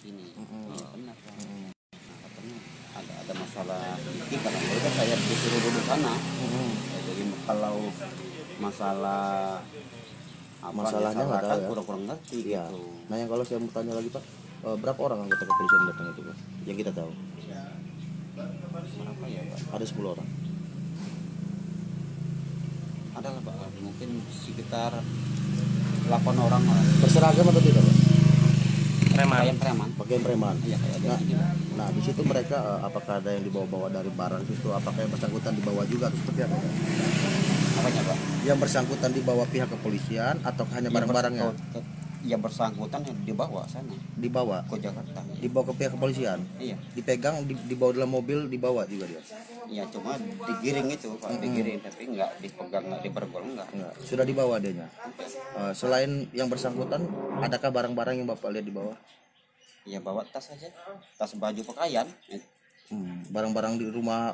sini. Iya benar Pak. Nah, katanya ada masalah sedikit karena mereka saya disuruh duduk sana. Ya, jadi kalau masalah apa Masalahnya nggak tahu ya. kurang ngerti Iya. gitu. Nah yang kalau saya mau tanya lagi Pak, berapa orang anggota kepolisian datang itu Pak? Yang kita tahu Berapa ya Pak? ada 10 orang. Ada lah Pak, mungkin sekitar 8 orang lah. Berseragam atau tidak Pak? Pakaian preman. Pakaian preman. Iya kayak ada sini Pak. Nah di situ mereka apakah ada yang dibawa-bawa dari barang situ? Apakah yang bersangkutan dibawa juga atau seperti apa? Apanya Pak? Yang bersangkutan dibawa pihak kepolisian atau hanya barang-barangnya? Yang bersangkutan yang dibawa sana Dibawa. ke Jakarta. Dibawa ke pihak kepolisian. Iya. Dipegang, dibawa dalam mobil, dibawa juga dia. Iya cuma digiring itu Pak, digiring tapi nggak dipegang, nggak dipergol enggak. Sudah dibawa adanya. Selain yang bersangkutan, adakah barang-barang yang Bapak lihat di bawah? Ya bawa tas aja, tas baju pakaian. Barang-barang di rumah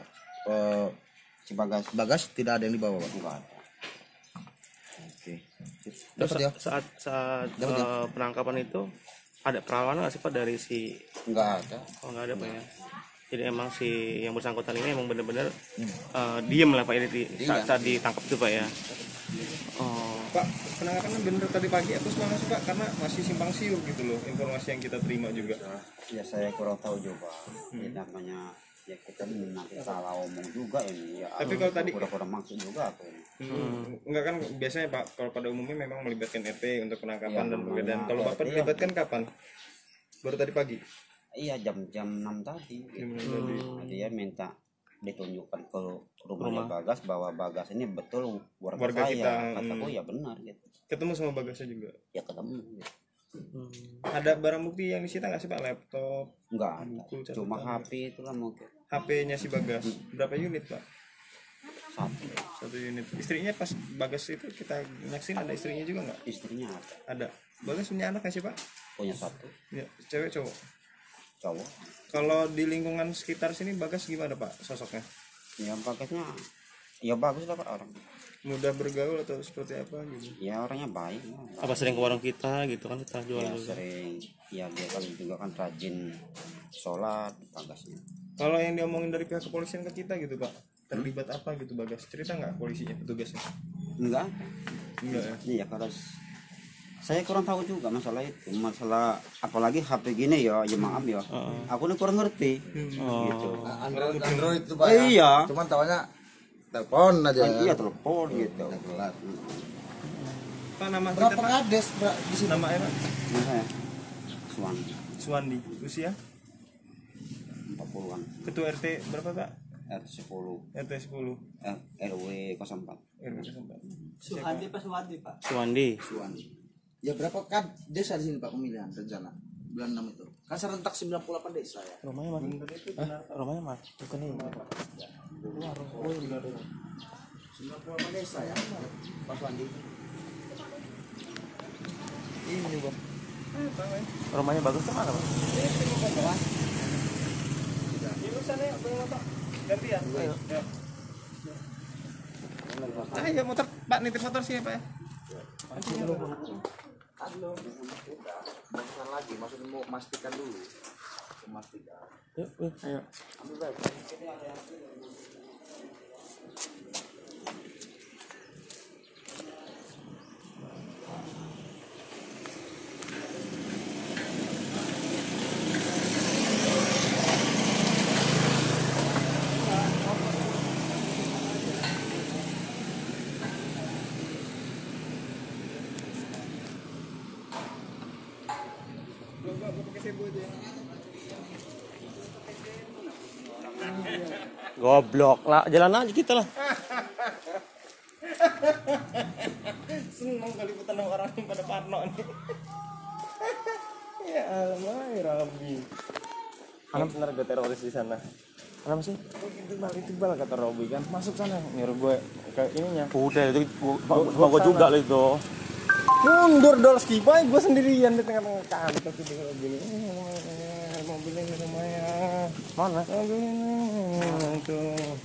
Cibagas Bagas tidak ada yang dibawa Pak? enggak ada. Oke. Terus Dapat ya? saat Dapat ya? penangkapan itu ada perlawanan nggak sih Pak dari si Enggak ada. oh nggak ada Pak ya. Jadi emang si yang bersangkutan ini emang benar-benar diem lah Pak ya saat ditangkap itu Pak ya. Oh. Pak, penangkapan bener tadi pagi atau semalam sih Pak? Karena masih simpang siur gitu loh informasi yang kita terima juga. Ya saya kurang tahu juga. Ya, namanya ya kita nanti salah omong juga ini. Ya, Tapi kalau tadi kurang maksud juga aku ini. enggak kan biasanya Pak, kalau pada umumnya memang melibatkan RT untuk penangkapan Ya, dan penggeledahan. namanya Kalau Bapak RT dilibatkan kapan? Baru tadi pagi. Iya jam 6 tadi. Gitu. Nah, dia minta ditunjukkan ke rumahnya Bagas bahwa Bagas ini betul warga saya. kita. Kataku ya benar gitu. Ketemu sama Bagasnya juga. Ya ketemu. Gitu. Ada barang bukti yang disita nggak sih Pak? Laptop, Enggak ada. buku, catatan. Cuma HP itu kan mungkin HP-nya si Bagas. Berapa unit Pak? satu. 1 unit. Istrinya pas Bagas itu kita nyaksin ada istrinya juga nggak? Istrinya ada. Ada. Bagas punya anak nggak sih Pak? Punya 1 Ya, cewek cowok. cowok. Kalau di lingkungan sekitar sini Bagas gimana Pak sosoknya? Ya Bagasnya ya bagus lah Pak orang. Mudah bergaul atau seperti apa gitu? Ya orangnya baik. Apa sering ke warung kita gitu kan kita jual Ya juga. sering. Ya dia kan juga kan rajin sholat Bagasnya. Kalau yang diomongin dari pihak kepolisian ke kita gitu Pak, terlibat apa gitu Bagas? Cerita nggak polisinya, petugasnya? Enggak. Enggak ya? Iya karena saya kurang tahu juga masalah itu, masalah apalagi HP gini ya maaf ya, aku ini kurang ngerti gitu. Android itu Pak. Iya. Cuman tahunya telepon aja. Iya telepon gitu. Pak nama Berapa kita Pak? kades di sini? Nama Pak? Nah, saya Suwandi Suwandi. Usia? 40-an, Ketua RT berapa Pak? RT 10, RT 10. RW 04. RW 4. Suhandi Pak Suhandi Pak. Suwandi. Ya berapa kan desa di sini Pak pemilihan rencana bulan 6 itu? Kan serentak 98 desa ya. Rumahnya mana? Rumahnya mana? Bukan ini. 98 desa ya. Pak Wandi. Ini Bang. Rumahnya bagus tuh mana Bang? Ini sana ya, bawa Pak. Gantian. Ayo. Ya. Ayo motor Pak, nitip motor sini Pak ya. Bukan lagi, maksudnya mau memastikan dulu. Memastikan. Yuk, ayo. Goblok lah, jalan aja kita lah. Seneng kali liputan sama orang pada Parno nih. Ya alamai Rabi. Mana bener ada teroris di sana? Kenapa sih? Itu bal kata Robi kan. Masuk sana nyuruh gue ke ininya. Udah itu gua juga lah itu. Mundur dol skipai gue sendirian di tengah-tengah kantor tuh dengan mobilnya di rumahnya. Mana? Mobilnya tuh.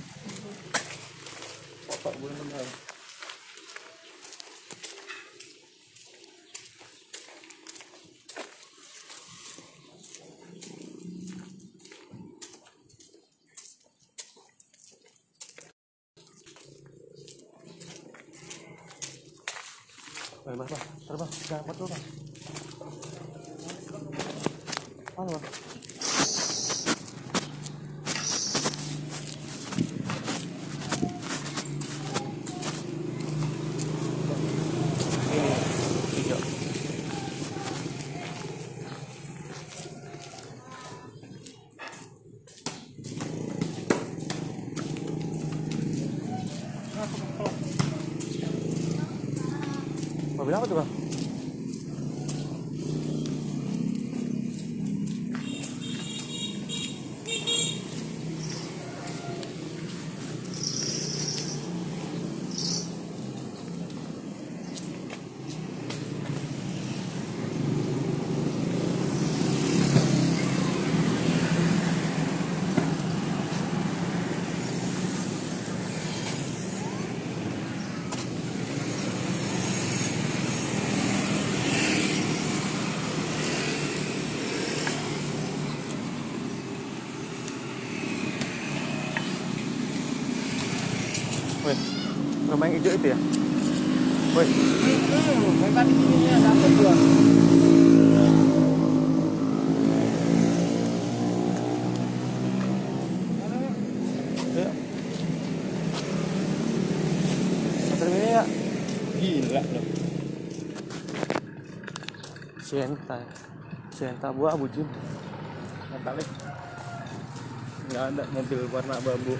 Bapak boleh benar. Bang, terbang, jangan angkat dulu bang. Mana bang? Ini hijau. Mobil apa tuh bang? Wih, rumah yang hijau itu ya? Wih, Yang tadi ini dapat gua. ya. Motor ini ya? Gila loh. Sienta buah bujin. Nggak ada mobil warna abu-abu.